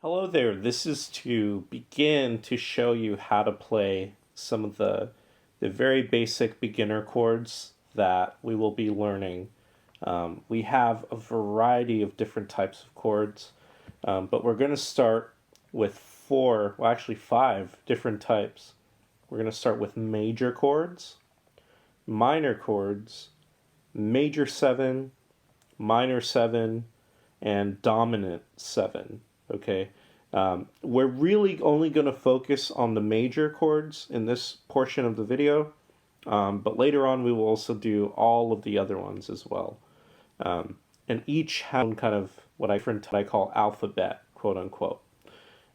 Hello there, this is to begin to show you how to play some of the very basic beginner chords that we will be learning. We have a variety of different types of chords, but we're going to start with five different types. We're going to start with major chords, minor chords, major 7, minor 7, and dominant 7. Okay, we're really only going to focus on the major chords in this portion of the video, but later on we will also do all of the other ones as well. And each have kind of what I call alphabet, quote unquote.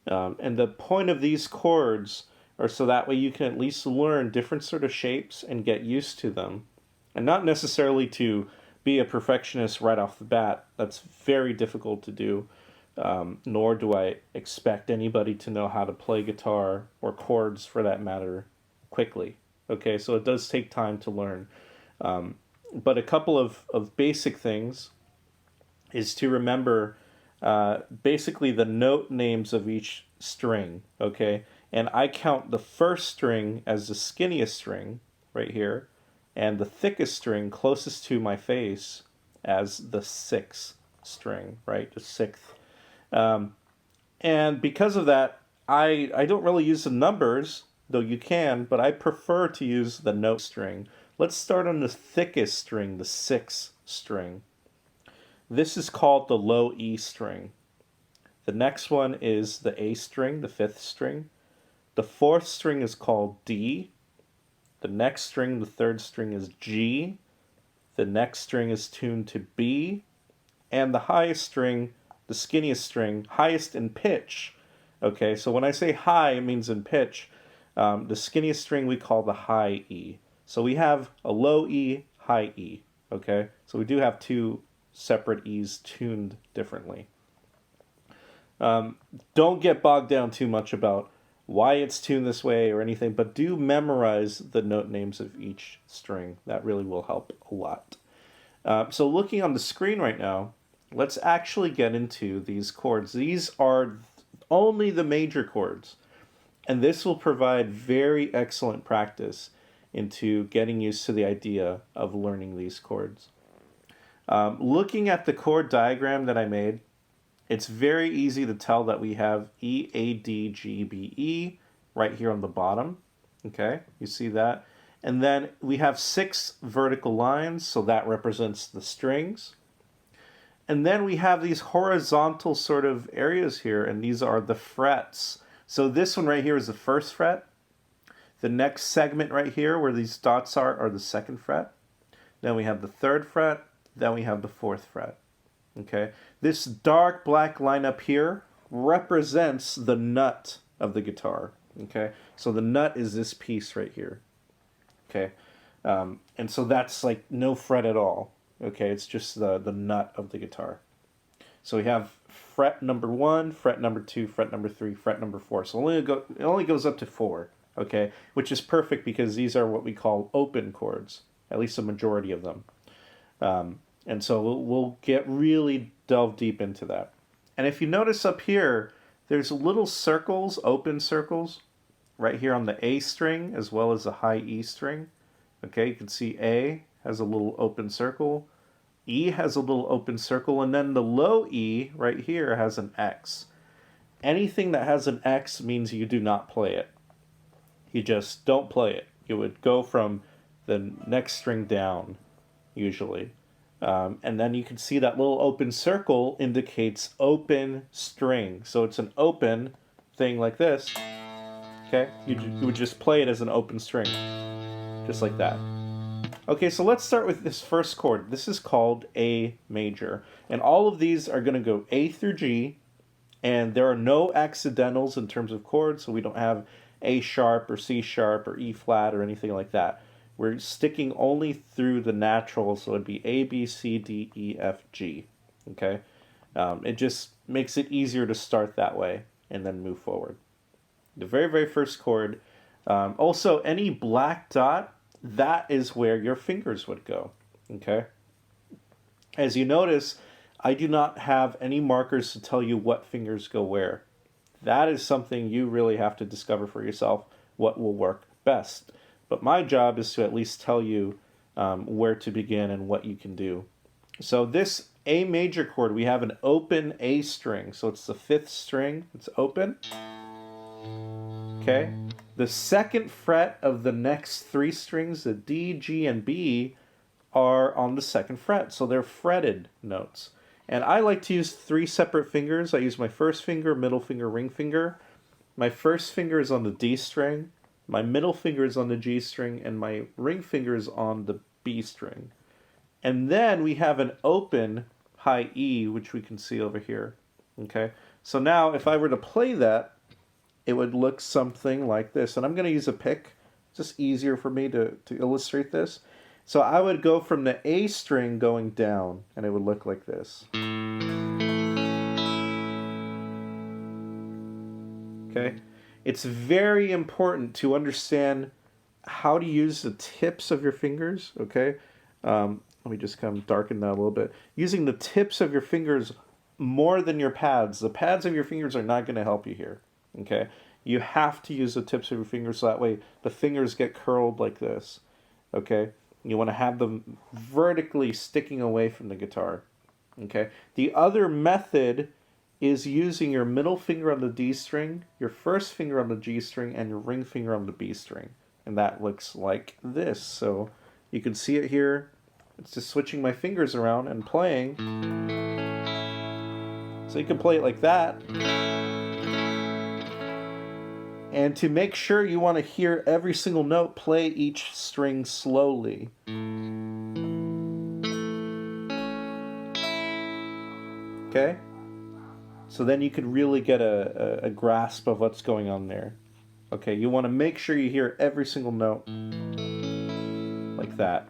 And the point of these chords are so that way you can at least learn different sort of shapes and get used to them, and not necessarily to be a perfectionist right off the bat. That's very difficult to do. Nor do I expect anybody to know how to play guitar, or chords for that matter, quickly. Okay, so it does take time to learn. But a couple of basic things is to remember basically the note names of each string, okay? And I count the first string as the skinniest string, right here, and the thickest string closest to my face as the sixth string, right? The sixth. And because of that, I don't really use the numbers, though you can, but I prefer to use the note string. Let's start on the thickest string, the sixth string. This is called the low E string. The next one is the A string, the fifth string. The fourth string is called D. The next string, the third string, is G. The next string is tuned to B. And the highest string, the skinniest string, highest in pitch. Okay, so when I say high, it means in pitch. The skinniest string we call the high E. So we have a low E, high E. Okay, so we do have two separate E's tuned differently. Don't get bogged down too much about why it's tuned this way or anything, but do memorize the note names of each string. That really will help a lot. So looking on the screen right now, let's actually get into these chords. These are only the major chords, and this will provide very excellent practice into getting used to the idea of learning these chords. Looking at the chord diagram that I made, it's very easy to tell that we have E, A, D, G, B, E right here on the bottom. Okay, you see that? And then we have 6 vertical lines, so that represents the strings. And then we have these horizontal sort of areas here, and these are the frets. So this one right here is the first fret. The next segment right here, where these dots are the second fret. Then we have the third fret. Then we have the fourth fret. Okay, this dark black line up here represents the nut of the guitar. Okay, so the nut is this piece right here. Okay, and so that's like no fret at all. Okay, it's just the nut of the guitar. So we have fret number 1, fret number 2, fret number 3, fret number 4. So it only goes up to 4. Okay, which is perfect because these are what we call open chords, at least a majority of them. And so we'll get really delve deep into that. And if you notice up here, there's little circles, open circles, right here on the A string as well as the high E string. Okay, you can see A has a little open circle, E has a little open circle, and then the low E right here has an X. Anything that has an X means you do not play it. You just don't play it. You would go from the next string down, usually. And then you can see that little open circle indicates open string. So it's an open thing like this. Okay, you would just play it as an open string, just like that. Okay, so let's start with this first chord. This is called A major. And all of these are going to go A through G, and there are no accidentals in terms of chords, so we don't have A sharp or C sharp or E flat or anything like that. We're sticking only through the natural, so it'd be A, B, C, D, E, F, G. Okay? It just makes it easier to start that way and then move forward. The very, very first chord. Also, any black dot, that is where your fingers would go. Okay? As you notice, I do not have any markers to tell you what fingers go where. That is something you really have to discover for yourself, what will work best. But my job is to at least tell you where to begin and what you can do. So this A major chord, we have an open A string. So it's the 5th string, it's open. Okay. The 2nd fret of the next 3 strings, the D, G, and B, are on the 2nd fret. So they're fretted notes. And I like to use 3 separate fingers. I use my first finger, middle finger, ring finger. My first finger is on the D string, my middle finger is on the G string, and my ring finger is on the B string. And then we have an open high E, which we can see over here. Okay, so now if I were to play that, it would look something like this. And I'm going to use a pick, just easier for me to illustrate this. So I would go from the A string going down, and it would look like this. Okay, it's very important to understand how to use the tips of your fingers. Okay, let me just kind of darken that a little bit. Using the tips of your fingers more than your pads. The pads of your fingers are not going to help you here. Okay, you have to use the tips of your fingers, so that way the fingers get curled like this. Okay, you want to have them vertically sticking away from the guitar. Okay, the other method is using your middle finger on the D string, your first finger on the G string, and your ring finger on the B string. And that looks like this. So you can see it here. It's just switching my fingers around and playing. So you can play it like that. And to make sure you want to hear every single note, play each string slowly. Okay? So then you can really get a grasp of what's going on there. Okay, you want to make sure you hear every single note like that.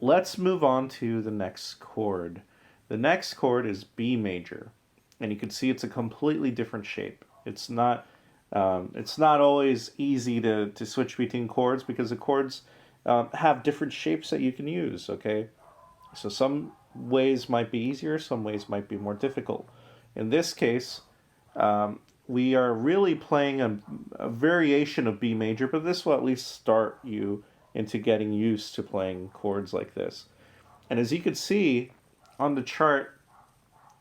Let's move on to the next chord. The next chord is B major. And you can see it's a completely different shape. It's not always easy to switch between chords because the chords have different shapes that you can use, okay? So some ways might be easier, some ways might be more difficult. In this case, we are really playing a variation of B major, but this will at least start you into getting used to playing chords like this. And as you can see on the chart,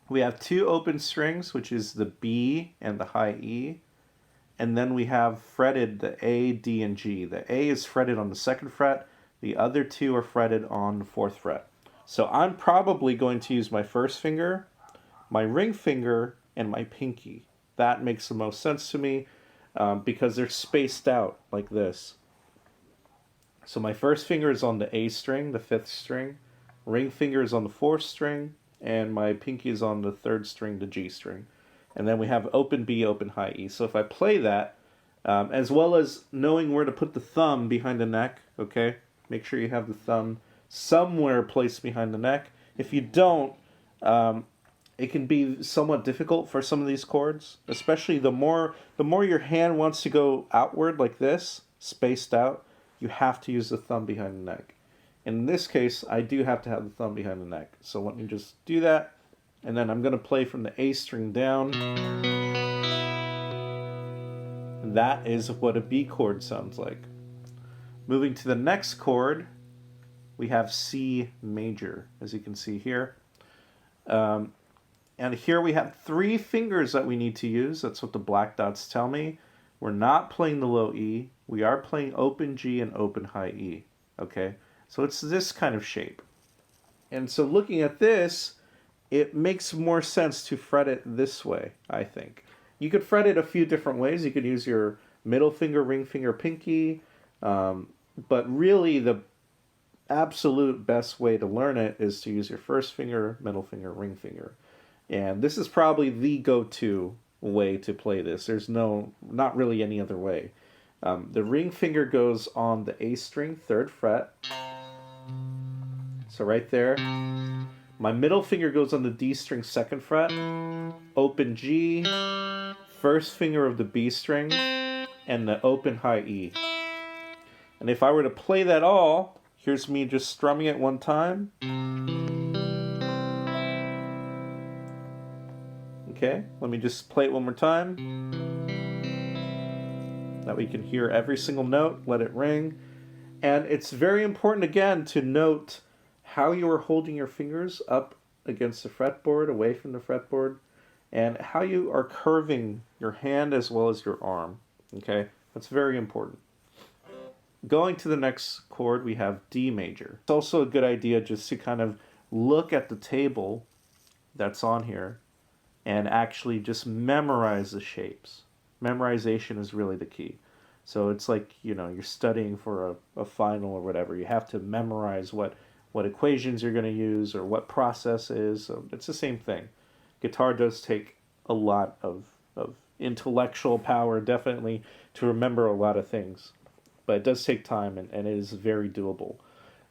we have 2 open strings, which is the B and the high E. And then we have fretted the A, D, and G. The A is fretted on the 2nd fret. The other 2 are fretted on the 4th fret. So I'm probably going to use my first finger, my ring finger, and my pinky. That makes the most sense to me because they're spaced out like this. So my first finger is on the A string, the 5th string. Ring finger is on the 4th string. And my pinky is on the 3rd string, the G string. And then we have open B, open high E. So if I play that, as well as knowing where to put the thumb behind the neck, okay? Make sure you have the thumb somewhere placed behind the neck. If you don't, it can be somewhat difficult for some of these chords, especially the more your hand wants to go outward like this, spaced out, you have to use the thumb behind the neck. In this case, I do have to have the thumb behind the neck. So let me just do that. And then I'm going to play from the A string down. And that is what a B chord sounds like. Moving to the next chord, we have C major, as you can see here. And here we have 3 fingers that we need to use. That's what the black dots tell me. We're not playing the low E. We are playing open G and open high E. Okay? So it's this kind of shape. And so looking at this, it makes more sense to fret it this way, I think. You could fret it a few different ways. You could use your middle finger, ring finger, pinky. But really the absolute best way to learn it is to use your first finger, middle finger, ring finger. And this is probably the go-to way to play this. There's not really any other way. The ring finger goes on the A string, 3rd fret. So right there. My middle finger goes on the D string, 2nd fret. Open G, first finger of the B string, and the open high E. And if I were to play that all, here's me just strumming it one time. Okay, Okay, let me just play it one more time. That we can hear every single note, let it ring. And it's very important, again, to note how you are holding your fingers up against the fretboard, away from the fretboard, and how you are curving your hand as well as your arm. Okay, that's very important. Going to the next chord, we have D major. It's also a good idea just to kind of look at the table that's on here and actually just memorize the shapes. Memorization is really the key. So it's like, you know, you're studying for a final or whatever. You have to memorize what equations you're going to use or what process is. So it's the same thing. Guitar does take a lot of intellectual power, definitely, to remember a lot of things. But it does take time, and it is very doable.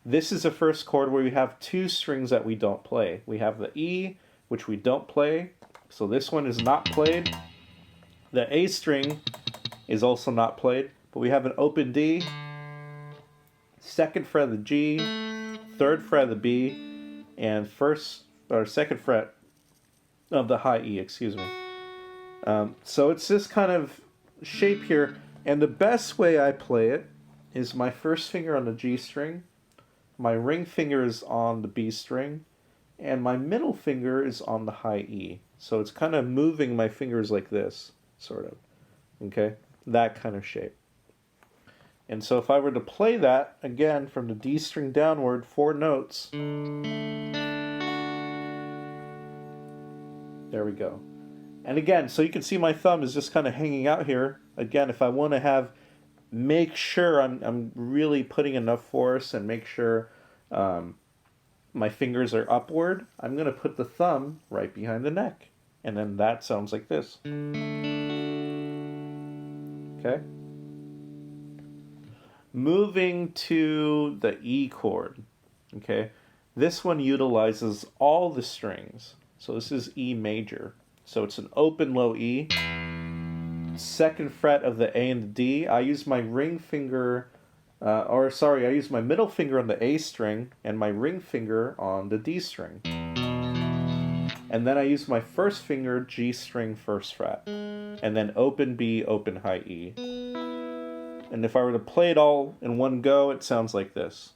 This is the first chord where we have two strings that we don't play. We have the E, which we don't play. So this one is not played. The A string is also not played, but we have an open D, second fret of the G, third fret of the B, and second fret of the high E, excuse me. So it's this kind of shape here, and the best way I play it is my first finger on the G string, my ring finger is on the B string, and my middle finger is on the high E. So it's kind of moving my fingers like this, sort of. Okay? That kind of shape. And so if I were to play that, again, from the D string downward, 4 notes. There we go. And again, so you can see my thumb is just kind of hanging out here. Again, if I want to make sure I'm really putting enough force and make sure my fingers are upward, I'm going to put the thumb right behind the neck. And then that sounds like this. Okay? Moving to the E chord. Okay? This one utilizes all the strings. So this is E major. So it's an open low E. Second fret of the A and the D. I use my ring finger, I use my middle finger on the A string and my ring finger on the D string. And then I use my first finger, G string, first fret. And then open B, open high E. And if I were to play it all in one go, it sounds like this.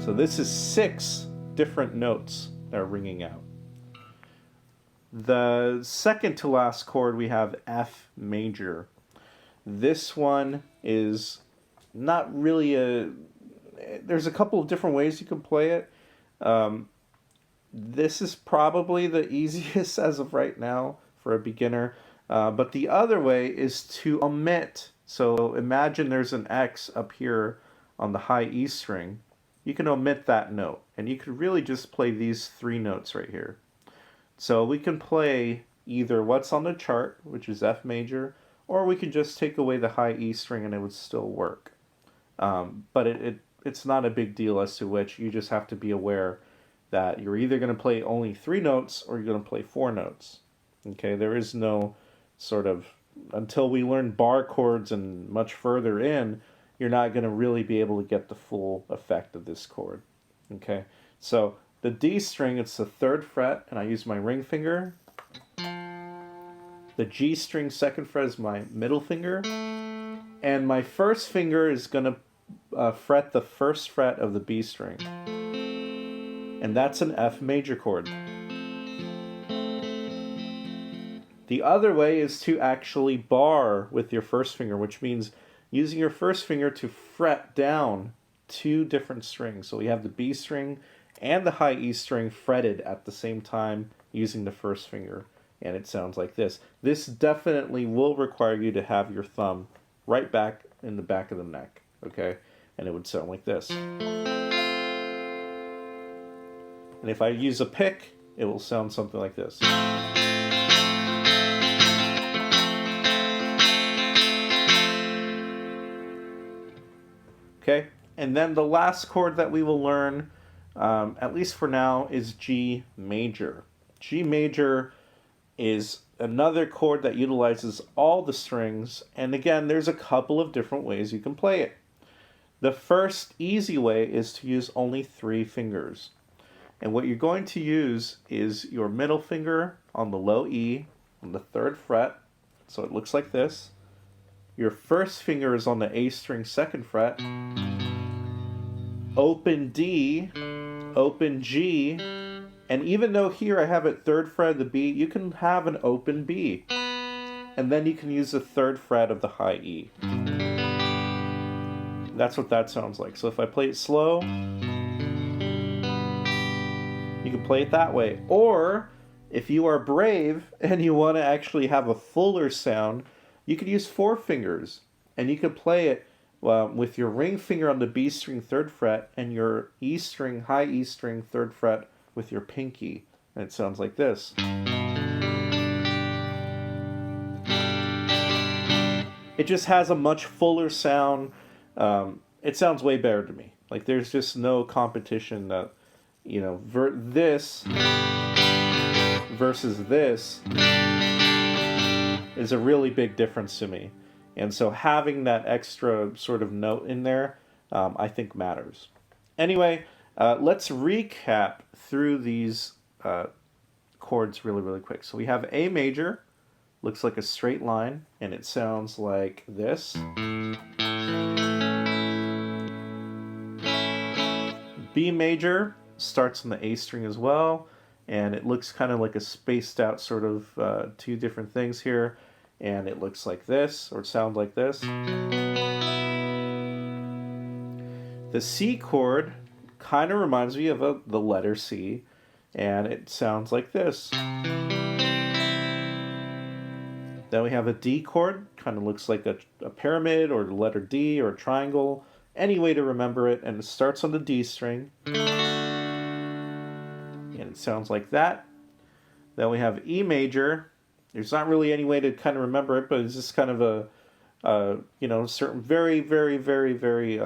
So this is 6 different notes that are ringing out. The second to last chord, we have F major. This one is not really there's a couple of different ways you can play it. This is probably the easiest as of right now for a beginner. But the other way is to omit. So imagine there's an X up here on the high E string. You can omit that note, and you could really just play these 3 notes right here. So we can play either what's on the chart, which is F major, or we could just take away the high E string and it would still work. But it's not a big deal as to which. You just have to be aware that you're either going to play only 3 notes or you're going to play 4 notes. Okay, there is no sort of, until we learn bar chords and much further in, you're not going to really be able to get the full effect of this chord. Okay, so the D string, it's the 3rd fret, and I use my ring finger. The G string, 2nd fret, is my middle finger. And my first finger is going to fret the 1st fret of the B string. And that's an F major chord. The other way is to actually bar with your first finger, which means using your first finger to fret down 2 different strings. So we have the B string and the high E string fretted at the same time using the first finger. And it sounds like this. This definitely will require you to have your thumb right back in the back of the neck, okay? And it would sound like this. And if I use a pick, it will sound something like this. Okay, and then the last chord that we will learn, at least for now, is G major. G major is another chord that utilizes all the strings, and again, there's a couple of different ways you can play it. The first easy way is to use only 3 fingers. And what you're going to use is your middle finger on the low E on the 3rd fret. So it looks like this. Your first finger is on the A string 2nd fret. Open D, open G, and even though here I have it 3rd fret of the B, you can have an open B. And then you can use the 3rd fret of the high E. That's what that sounds like. So if I play it slow, you can play it that way. Or if you are brave and you want to actually have a fuller sound, you could use 4 fingers. And you could play it with your ring finger on the B string 3rd fret and your E string, high E string 3rd fret with your pinky. And it sounds like this. It just has a much fuller sound. It sounds way better to me. Like there's just no competition that, you know, this versus this is a really big difference to me. And so having that extra sort of note in there, I think matters. Anyway, let's recap through these chords really, really quick. So we have A major, looks like a straight line, and it sounds like this. B major starts on the A string as well, and it looks kind of like a spaced out sort of 2 different things here, and it looks like this, or sounds like this. The C chord kind of reminds me of the letter C, and it sounds like this. Then we have a D chord, kind of looks like a pyramid or the letter D or a triangle, any way to remember it, and it starts on the D string. And it sounds like that. Then we have E major. There's not really any way to kind of remember it, but it's just kind of a you know, certain very, very, very, very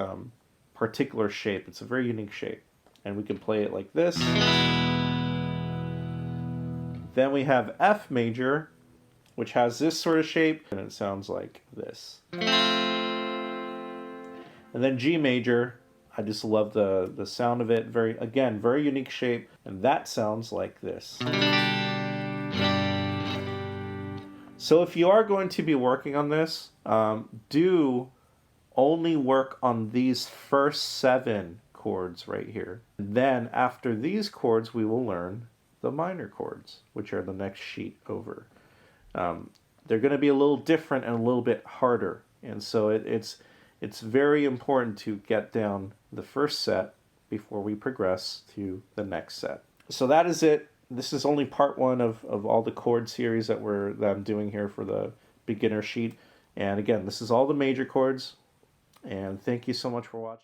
particular shape. It's a very unique shape. And we can play it like this. Then we have F major, which has this sort of shape, and it sounds like this. And then G major, I just love the sound of it. Again, very unique shape, and that sounds like this. So if you are going to be working on this, do only work on these first 7 chords right here. And then after these chords, we will learn the minor chords, which are the next sheet over. They're going to be a little different and a little bit harder, and so it's very important to get down the first set before we progress to the next set. So that is it. This is only part 1 of all the chord series that I'm doing here for the beginner sheet. And again, this is all the major chords. And thank you so much for watching.